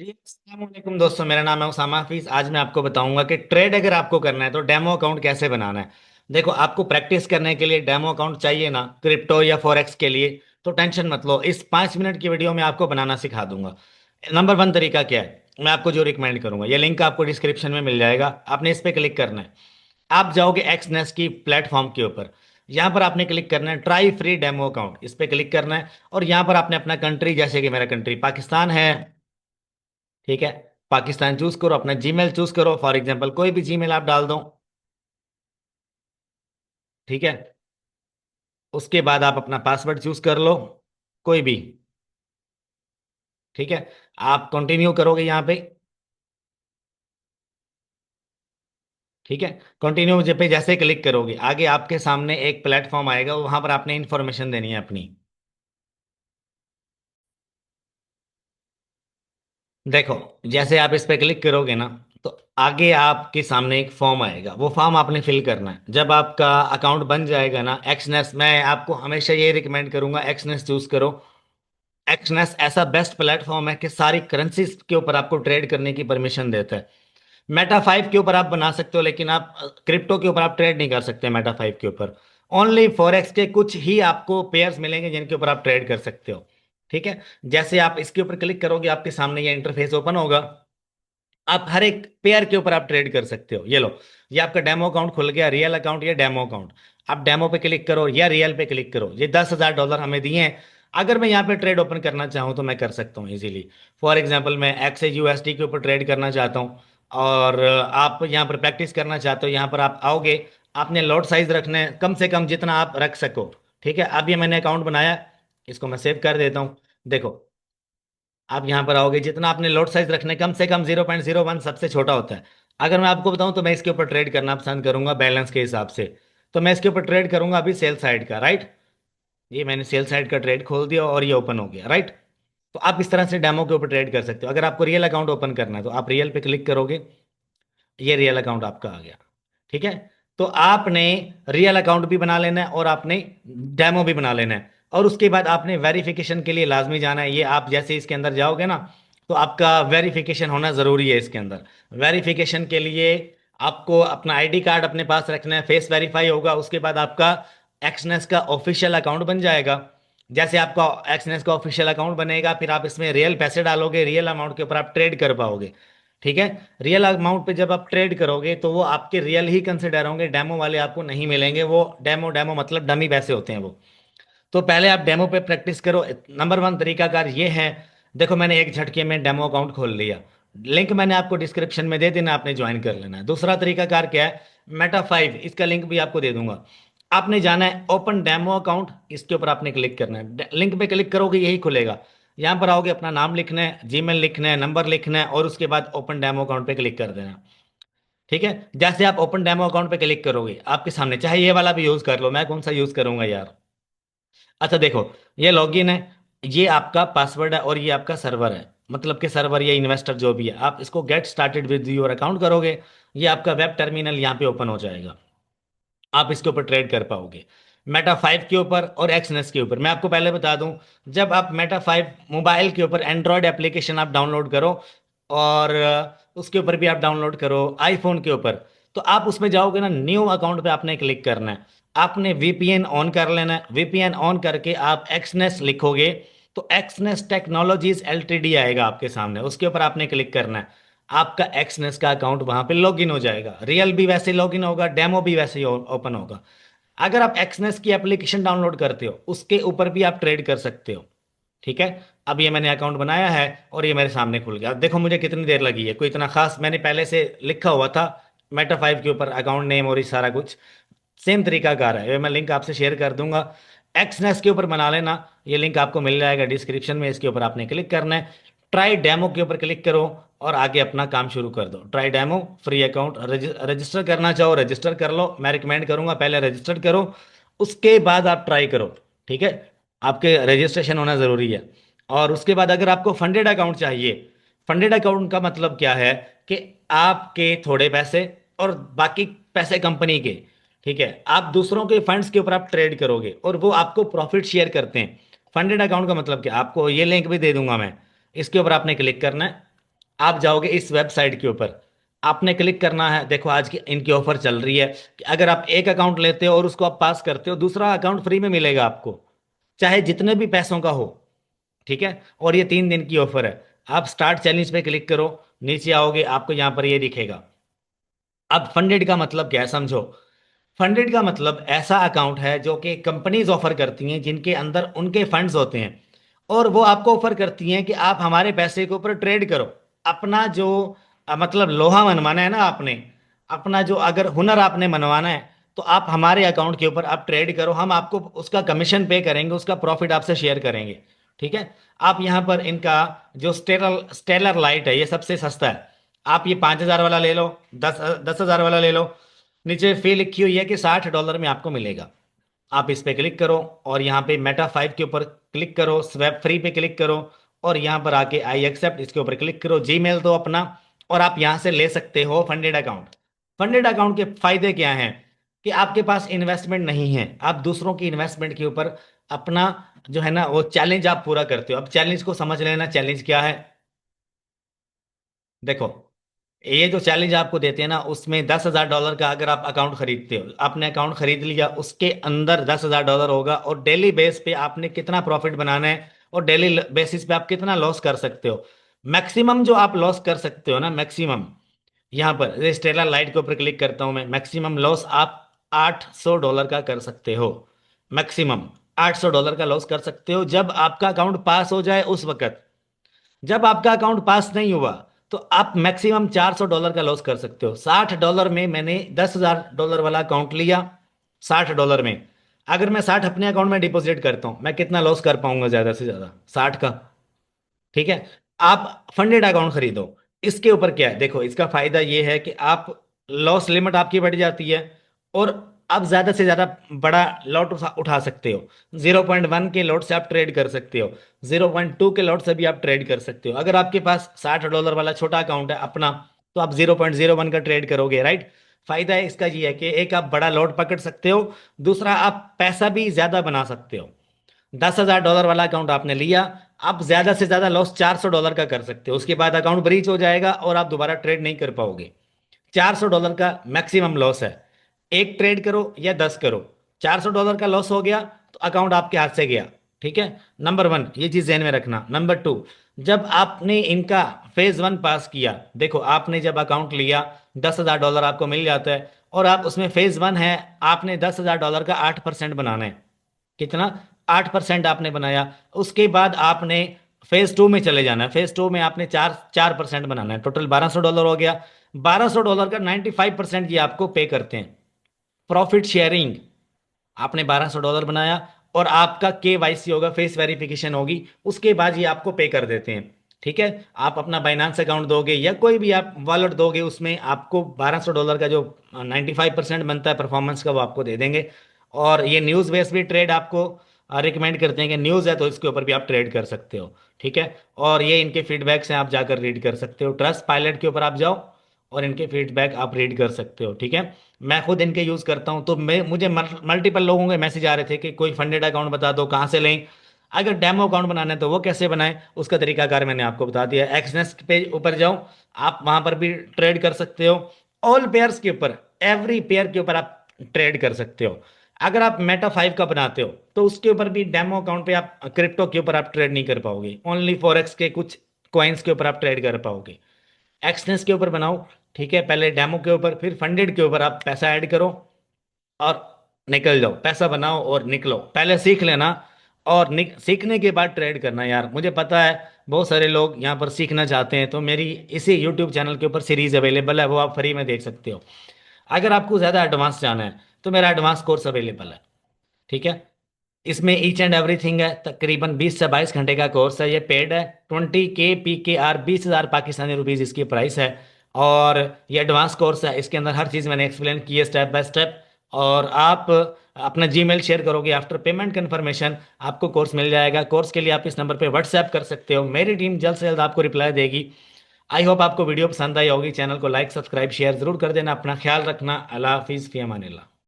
जी अस्सलाम वालेकुम दोस्तों, मेरा नाम है उसामा हाफिज। आज मैं आपको बताऊंगा कि ट्रेड अगर आपको करना है तो डेमो अकाउंट कैसे बनाना है। देखो, आपको प्रैक्टिस करने के लिए डेमो अकाउंट चाहिए ना, क्रिप्टो या फॉरेक्स के लिए। तो टेंशन मत लो, इस 5 मिनट की वीडियो में आपको बनाना सिखा दूंगा। नंबर 1 तरीका क्या है, मैं आपको जो रिकमेंड करूंगा, ये लिंक आपको डिस्क्रिप्शन में मिल जाएगा। आपने इस पर क्लिक करना है। आप जाओगे एक्सनेस की प्लेटफॉर्म के ऊपर। यहाँ पर आपने क्लिक करना है ट्राई फ्री डेमो अकाउंट, इस पर क्लिक करना है। और यहाँ पर आपने अपना कंट्री, जैसे कि मेरा कंट्री पाकिस्तान है, ठीक है, पाकिस्तान चूज करो। अपना जीमेल चूज करो, फॉर एग्जांपल कोई भी जीमेल आप डाल दो। ठीक है, उसके बाद आप अपना पासवर्ड चूज कर लो, कोई भी। ठीक है, आप कंटिन्यू करोगे यहाँ पे। ठीक है, कंटिन्यू पे जैसे क्लिक करोगे, आगे आपके सामने एक प्लेटफॉर्म आएगा, वहां पर आपने इंफॉर्मेशन देनी है अपनी। देखो, जैसे आप इस पे क्लिक करोगे ना, तो आगे आपके सामने एक फॉर्म आएगा, वो फॉर्म आपने फिल करना है। जब आपका अकाउंट बन जाएगा ना, एक्सनेस, मैं आपको हमेशा ये रिकमेंड करूंगा, एक्सनेस चूज करो। एक्सनेस ऐसा बेस्ट प्लेटफॉर्म है कि सारी करेंसीज के ऊपर आपको ट्रेड करने की परमिशन देता है। मेटा 5 के ऊपर आप बना सकते हो, लेकिन आप क्रिप्टो के ऊपर आप ट्रेड नहीं कर सकते मेटा 5 के ऊपर। ओनली फॉरेक्स के कुछ ही आपको पेयर्स मिलेंगे जिनके ऊपर आप ट्रेड कर सकते हो। ठीक है, जैसे आप इसके ऊपर क्लिक करोगे, आपके सामने ये इंटरफेस ओपन होगा। आप हर एक पेयर के ऊपर आप ट्रेड कर सकते हो। ये लो, ये आपका डेमो अकाउंट खुल गया, रियल अकाउंट या डेमो अकाउंट। आप डेमो पे क्लिक करो या रियल पे क्लिक करो। ये $10,000 हमें दिए हैं। अगर मैं यहाँ पे ट्रेड ओपन करना चाहूँ तो मैं कर सकता हूँ इजीली। फॉर एग्जांपल, मैं XAUSD के ऊपर ट्रेड करना चाहता हूँ, और आप यहाँ पर प्रैक्टिस करना चाहते हो, यहाँ पर आप आओगे। आपने लॉट साइज रखना है कम से कम जितना आप रख सको। ठीक है, अब ये मैंने अकाउंट बनाया, इसको मैं सेव कर देता हूँ। देखो, आप यहाँ पर आओगे, जितना आपने लोड साइज रखना है कम से कम 0.01 सबसे छोटा होता है। अगर मैं आपको बताऊं तो मैं इसके ऊपर ट्रेड करना पसंद करूंगा बैलेंस के हिसाब से। तो मैं इसके ऊपर ट्रेड करूंगा अभी सेल साइड का, राइट। ये मैंने सेल साइड का ट्रेड खोल दिया और ये ओपन हो गया, राइट। तो आप इस तरह से डेमो के ऊपर ट्रेड कर सकते हो। अगर आपको रियल अकाउंट ओपन करना है तो आप रियल पे क्लिक करोगे, ये रियल अकाउंट आपका आ गया। ठीक है, तो आपने रियल अकाउंट भी बना लेना है और आपने डेमो भी बना लेना है। और उसके बाद आपने वेरिफिकेशन के लिए लाजमी जाना है। ये आप जैसे इसके अंदर जाओगे ना, तो आपका वेरिफिकेशन होना ज़रूरी है इसके अंदर। वेरिफिकेशन के लिए आपको अपना आईडी कार्ड अपने पास रखना है, फेस वेरीफाई होगा, उसके बाद आपका एक्सनेस का ऑफिशियल अकाउंट बन जाएगा। जैसे आपका एक्सनेस का ऑफिशियल अकाउंट बनेगा, फिर आप इसमें रियल पैसे डालोगे, रियल अमाउंट के ऊपर आप ट्रेड कर पाओगे। ठीक है, रियल अमाउंट पे जब आप ट्रेड करोगे तो वो आपके रियल ही कंसिडर होंगे, डेमो वाले आपको नहीं मिलेंगे। वो डेमो डेमो मतलब डमी पैसे होते हैं वो। तो पहले आप डेमो पे प्रैक्टिस करो। नंबर 1 तरीकाकार ये है। देखो, मैंने एक झटके में डेमो अकाउंट खोल लिया। लिंक मैंने आपको डिस्क्रिप्शन में दे देना, आपने ज्वाइन कर लेना है। दूसरा तरीकाकार क्या है, मेटा 5, इसका लिंक भी आपको दे दूंगा। आपने जाना है ओपन डेमो अकाउंट, इसके ऊपर आपने क्लिक करना है। लिंक पे क्लिक करोगे, यही खुलेगा। यहाँ पर आओगे, अपना नाम लिखना है, जीमेल लिखना है, नंबर लिखना है, और उसके बाद ओपन डेमो अकाउंट पे क्लिक कर देना। ठीक है, जैसे आप ओपन डेमो अकाउंट पे क्लिक करोगे, आपके सामने, चाहे ये वाला भी यूज कर लो, मैं कौन सा यूज करूंगा यार। अच्छा देखो, ये लॉगिन है, ये आपका पासवर्ड है, और ये आपका सर्वर है। मतलब कि सर्वर या इन्वेस्टर जो भी है, आप इसको get started with your account करोगे, ये आपका वेब टर्मिनल यहाँ पे ओपन हो जाएगा। आप इसके ऊपर ट्रेड कर पाओगे, मेटा 5 के ऊपर और एक्सनेस के ऊपर। मैं आपको पहले बता दूं, जब आप मेटा 5 मोबाइल के ऊपर एंड्रॉयड एप्लीकेशन आप डाउनलोड करो, और उसके ऊपर भी आप डाउनलोड करो आईफोन के ऊपर, तो आप उसमें जाओगे ना, न्यू अकाउंट पे आपने क्लिक करना है। आपने वीपीएन ऑन कर लेना है। वीपीएन ऑन करके आप एक्सनेस लिखोगे, तो एक्सनेस टेक्नोलॉजीज एलटीडी आएगा आपके सामने, उसके ऊपर आपने क्लिक करना है। आपका एक्सनेस का अकाउंट वहां पे लॉगिन हो जाएगा। रियल भी वैसे लॉगिन होगा, डेमो भी वैसे ही ओपन होगा। अगर आप एक्सनेस की एप्लीकेशन डाउनलोड करते हो, उसके ऊपर भी आप ट्रेड कर सकते हो। ठीक है, अब ये मैंने अकाउंट बनाया है और ये मेरे सामने खुल गया। अब देखो, मुझे कितनी देर लगी है, कोई इतना खास, मैंने पहले से लिखा हुआ था मेटा 5 के ऊपर अकाउंट नेम और ये सारा कुछ सेम तरीका कार है। ये मैं लिंक आपसे शेयर कर दूंगा, एक्सनेस के ऊपर बना लेना। ये लिंक आपको मिल जाएगा डिस्क्रिप्शन में, इसके ऊपर आपने क्लिक करना है। ट्राई डेमो के ऊपर क्लिक करो और आगे अपना काम शुरू कर दो। Try demo free account, register करना चाहो रजिस्टर कर लो, मैं रिकमेंड करूंगा पहले रजिस्टर करो, उसके बाद आप ट्राई करो। ठीक है, आपके रजिस्ट्रेशन होना ज़रूरी है। और उसके बाद अगर आपको फंडेड अकाउंट चाहिए, फंडेड अकाउंट का मतलब क्या है, कि आपके थोड़े पैसे और बाकी पैसे कंपनी के। ठीक है, आप दूसरों के फंड्स के ऊपर आप ट्रेड करोगे और वो आपको प्रॉफिट शेयर करते हैं। फंडेड अकाउंट का मतलब क्या, आपको ये लिंक भी दे दूंगा मैं, इसके ऊपर आपने क्लिक करना है। आप जाओगे इस वेबसाइट के ऊपर, आपने क्लिक करना है। देखो आज की इनकी ऑफर चल रही है कि अगर आप एक अकाउंट लेते हो और उसको आप पास करते हो, दूसरा अकाउंट फ्री में मिलेगा आपको, चाहे जितने भी पैसों का हो। ठीक है, और ये 3 दिन की ऑफर है। आप स्टार्ट चैलेंज पे क्लिक करो, नीचे आओगे आपको यहाँ पर ये दिखेगा। अब फंडेड का मतलब क्या है समझो। फंडेड का मतलब ऐसा अकाउंट है जो कि कंपनीज ऑफर करती हैं, जिनके अंदर उनके फंड्स होते हैं, और वो आपको ऑफर करती हैं कि आप हमारे पैसे के ऊपर ट्रेड करो। अपना जो मतलब लोहा मनवाना है ना आपने, अपना जो अगर हुनर आपने मनवाना है, तो आप हमारे अकाउंट के ऊपर आप ट्रेड करो, हम आपको उसका कमीशन पे करेंगे, उसका प्रॉफिट आपसे शेयर करेंगे। ठीक है। आप यहाँ पर इनका जो स्टेलर स्टेलर लाइट है ये सबसे सस्ता है। आप ये 5,000 वाला ले लो, 10,000 वाला ले लो। नीचे फी लिखी हुई है कि $60 में आपको मिलेगा। आप इस पे क्लिक करो और यहाँ पे मेटा 5 के ऊपर क्लिक करो, स्वैप फ्री पे क्लिक करो, और यहाँ पर आके आई एक्सेप्ट इसके ऊपर क्लिक करो, जीमेल दो अपना, और आप यहाँ से ले सकते हो फंडेड अकाउंट। फंडेड अकाउंट के फायदे क्या हैं कि आपके पास इन्वेस्टमेंट नहीं है, आप दूसरों की इन्वेस्टमेंट के ऊपर अपना जो है ना वो चैलेंज आप पूरा करते हो। अब चैलेंज को समझ लेना, चैलेंज क्या है। देखो, ये जो चैलेंज आपको देते हैं ना, उसमें $10,000 का अगर आप अकाउंट खरीदते हो, आपने अकाउंट खरीद लिया, उसके अंदर $10,000 होगा, और डेली बेस पे आपने कितना प्रॉफिट बनाना है, और डेली बेसिस पे आप कितना लॉस कर सकते हो। मैक्सिमम जो आप लॉस कर सकते हो ना, मैक्सिमम, यहाँ पर स्टेलर लाइट के ऊपर क्लिक करता हूं मैं, मैक्सिमम लॉस आप $800 का कर सकते हो। मैक्सिमम $800 का लॉस कर सकते हो जब आपका अकाउंट पास हो जाए उस वक्त। जब आपका अकाउंट पास नहीं हुआ तो आप मैक्सिमम $400 का लॉस कर सकते हो। $60 में मैंने $10,000 वाला अकाउंट लिया। $60 में अगर मैं 60 अपने अकाउंट में डिपॉजिट करता हूं, मैं कितना लॉस कर पाऊंगा? ज्यादा से ज्यादा 60 का। ठीक है। आप फंडेड अकाउंट खरीदो। इसके ऊपर क्या है, देखो इसका फायदा ये है कि आप लॉस लिमिट आपकी बढ़ जाती है, और आप ज्यादा से ज्यादा बड़ा लॉट उठा सकते हो। 0.1 के लॉट से आप ट्रेड कर सकते हो, 0.2 के लॉट से भी आप ट्रेड कर सकते हो। अगर आपके पास $60 वाला छोटा अकाउंट है अपना, तो आप 0.01 का ट्रेड करोगे, राइट। फायदा है इसका ये है कि एक आप बड़ा लॉट पकड़ सकते हो, दूसरा आप पैसा भी ज्यादा बना सकते हो। $10,000 वाला अकाउंट आपने लिया, आप ज्यादा से ज्यादा लॉस $400 का कर सकते हो, उसके बाद अकाउंट ब्रीच हो जाएगा और आप दोबारा ट्रेड नहीं कर पाओगे। $400 का मैक्सिमम लॉस है। एक ट्रेड करो या 10 करो, $400 का लॉस हो गया तो अकाउंट आपके हाथ से गया। ठीक है। नंबर वन, ये चीज ध्यान में रखना। नंबर टू, जब आपने इनका फेज 1 पास किया, देखो आपने जब अकाउंट लिया, $10,000 आपको मिल जाता है, और आप उसमें फेज 1 है, आपने $10,000 का 8% बनाना है। कितना? 8% आपने बनाया। उसके बाद आपने फेज 2 में चले जाना है। फेज 2 में आपने 4% बनाना है। टोटल $1,200 हो गया। $1,200 का 95% ये आपको पे करते हैं। प्रॉफिट शेयरिंग, आपने $1,200 बनाया, और आपका KYC होगा, फेस वेरिफिकेशन होगी, उसके बाद ये आपको पे कर देते हैं। ठीक है। आप अपना बाइनांस अकाउंट दोगे या कोई भी आप वॉलेट दोगे, उसमें आपको $1,200 का जो 95% बनता है परफॉर्मेंस का, वो आपको दे देंगे। और ये न्यूज़ बेस भी ट्रेड आपको रिकमेंड करते हैं कि न्यूज़ है तो इसके ऊपर भी आप ट्रेड कर सकते हो। ठीक है। और ये इनके फीडबैक्स हैं, आप जाकर रीड कर सकते हो। ट्रस्ट पायलट के ऊपर आप जाओ और इनके फीडबैक आप रीड कर सकते हो। ठीक है। मैं खुद इनके यूज़ करता हूँ, तो मैं मुझे मल्टीपल लोगों के मैसेज आ रहे थे कि कोई फंडेड अकाउंट बता दो, कहाँ से लें। अगर डेमो अकाउंट बनाना है तो वो कैसे बनाएं, उसका तरीकाकार मैंने आपको बता दिया। एक्सनेस पे ऊपर जाओ, आप वहां पर भी ट्रेड कर सकते हो। ऑल पेयर्स के ऊपर, एवरी पेयर के ऊपर आप ट्रेड कर सकते हो। अगर आप मेटा 5 का बनाते हो तो उसके ऊपर भी डेमो अकाउंट पे आप क्रिप्टो के ऊपर आप ट्रेड नहीं कर पाओगे, ओनली फॉरेक्स के कुछ कॉइन्स के ऊपर आप ट्रेड कर पाओगे। एक्सनेस के ऊपर बनाओ। ठीक है। पहले डेमो के ऊपर, फिर फंडेड के ऊपर आप पैसा ऐड करो और निकल जाओ। पैसा बनाओ और निकलो, पहले सीख लेना, और सीखने के बाद ट्रेड करना। यार मुझे पता है बहुत सारे लोग यहाँ पर सीखना चाहते हैं, तो मेरी इसी यूट्यूब चैनल के ऊपर सीरीज अवेलेबल है, वो आप फ्री में देख सकते हो। अगर आपको ज़्यादा एडवांस जाना है तो मेरा एडवांस कोर्स अवेलेबल है। ठीक है। इसमें ईच एंड एवरीथिंग है। तकरीबन 20 से 22 घंटे का कोर्स है, ये पेड है। 20K PKR, 20,000 पाकिस्तानी रुपीज़ इसकी प्राइस है। और ये एडवांस कोर्स है, इसके अंदर हर चीज़ मैंने एक्सप्लेन की है स्टेप बाय स्टेप। और आप अपना जीमेल शेयर करोगे, आफ्टर पेमेंट कन्फर्मेशन आपको कोर्स मिल जाएगा। कोर्स के लिए आप इस नंबर पे व्हाट्सएप कर सकते हो, मेरी टीम जल्द से जल्द आपको रिप्लाई देगी। आई होप आपको वीडियो पसंद आई होगी। चैनल को लाइक सब्सक्राइब शेयर जरूर कर देना। अपना ख्याल रखना। अल्लाह हाफिज़, फ़ी अमानिल्लाह।